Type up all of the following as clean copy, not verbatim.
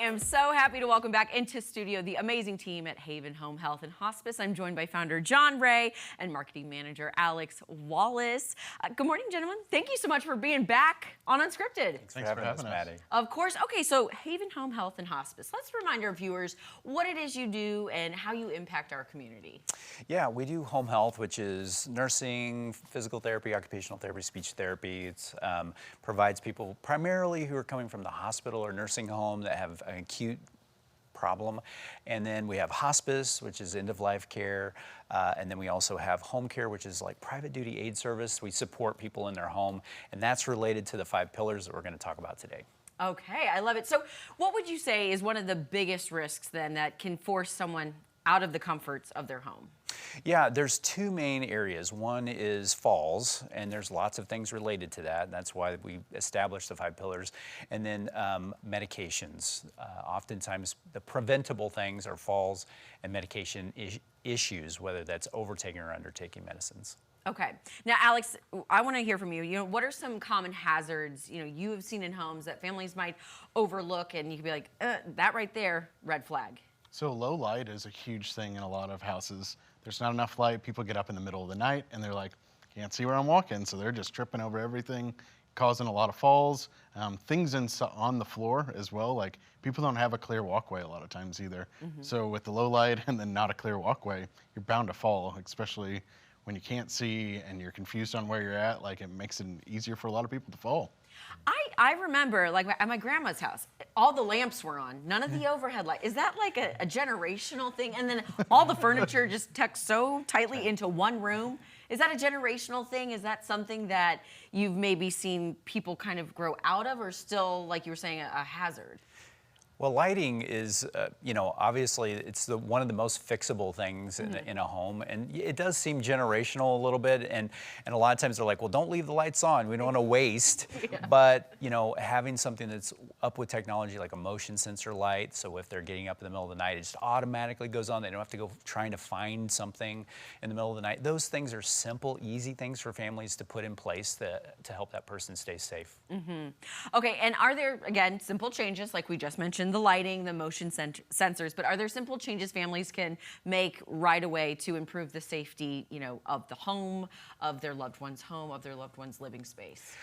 am so happy to welcome back into studio the amazing team at Haven Home Health and Hospice. I'm joined by founder John Ray and marketing manager Alex Wallace. Good morning, gentlemen. Thank you so much for being back on Unscripted. Thanks for having us, Maddie. Of course. Okay, so Haven Home Health and Hospice. Let's remind our viewers what it is you do and how you impact our community. Yeah, we do home health, which is nursing, physical therapy, occupational therapy, speech therapy. It provides people primarily who are coming from the hospital or nursing home that have an acute problem. And then we have hospice, which is end-of-life care. And then we also have home care, which is like private duty aid service. We support people in their home, and that's related to the 5 pillars that we're going to talk about today. Okay, I love it. So what would you say is one of the biggest risks then that can force someone out of the comforts of their home? Yeah, there's 2 main areas. One is falls, and there's lots of things related to that. That's why we established the 5 pillars. And then medications. Oftentimes, the preventable things are falls and medication issues, whether that's overtaking or undertaking medicines. Okay. Now, Alex, I want to hear from you. You know, what are some common hazards, you have seen in homes that families might overlook, and you could be like, that right there, red flag? So low light is a huge thing in a lot of houses. There's not enough light. People get up in the middle of the night and they're like, can't see where I'm walking. So they're just tripping over everything, causing a lot of falls. Things on the floor as well. Like people don't have a clear walkway a lot of times either. So with the low light and then not a clear walkway, you're bound to fall, especially when you can't see and you're confused on where you're at. Like it makes it easier for a lot of people to fall. I remember, like at my grandma's house, all the lamps were on, none of the overhead light. Is that like a generational thing? And then all the furniture just tucked so tightly into one room. Is that a generational thing? Is that something that you've maybe seen people kind of grow out of, or still, like you were saying, a hazard? Well, lighting is, obviously it's one of the most fixable things in a home, and it does seem generational a little bit, and a lot of times they're like, well, don't leave the lights on, we don't want to waste, but, having something that's up with technology like a motion sensor light, so if they're getting up in the middle of the night, it just automatically goes on, they don't have to go trying to find something in the middle of the night. Those things are simple, easy things for families to put in place to help that person stay safe. Okay, and are there, again, simple changes, like we just mentioned, the lighting, the motion sensors, but are there simple changes families can make right away to improve the safety, of the home, of their loved one's home, of their loved one's living space?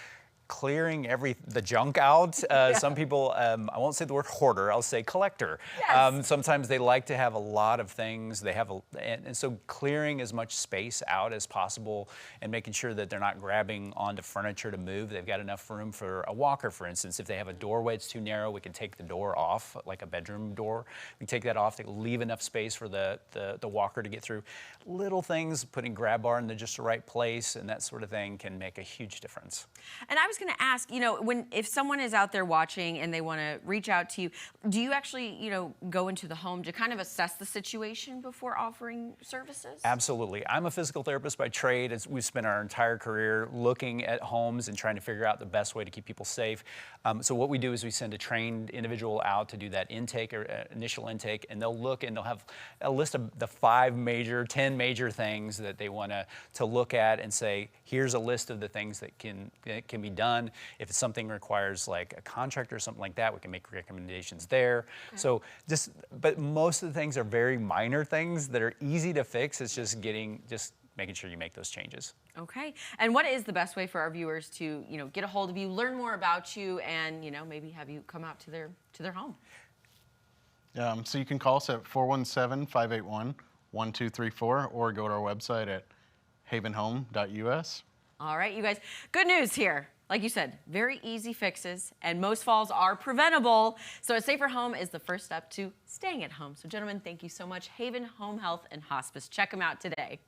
Clearing the junk out. Some people, I won't say the word hoarder, I'll say collector. Yes. Sometimes they like to have a lot of things. And so clearing as much space out as possible and making sure that they're not grabbing onto furniture to move. They've got enough room for a walker, for instance. If they have a doorway that's too narrow, we can take the door off, like a bedroom door. We take that off to leave enough space for the walker to get through. Little things, putting grab bar in just the right place and that sort of thing can make a huge difference. And I was going to ask, if someone is out there watching and they want to reach out to you, do you actually, go into the home to kind of assess the situation before offering services? Absolutely. I'm a physical therapist by trade. We've spent our entire career looking at homes and trying to figure out the best way to keep people safe. So what we do is we send a trained individual out to do that intake or initial intake, and they'll look and they'll have a list of the 10 major things that they want to look at and say, here's a list of the things that can be done. If it's something requires like a contractor or something like that, we can make recommendations there. Okay. So but most of the things are very minor things that are easy to fix. It's just making sure you make those changes. Okay. And what is the best way for our viewers to, get a hold of you, learn more about you, and, maybe have you come out to their home? So you can call us at 417-581-1234 or go to our website at havenhome.us. All right, you guys, good news here. Like you said, very easy fixes, and most falls are preventable. So a safer home is the first step to staying at home. So gentlemen, thank you so much. Haven Home Health and Hospice. Check them out today.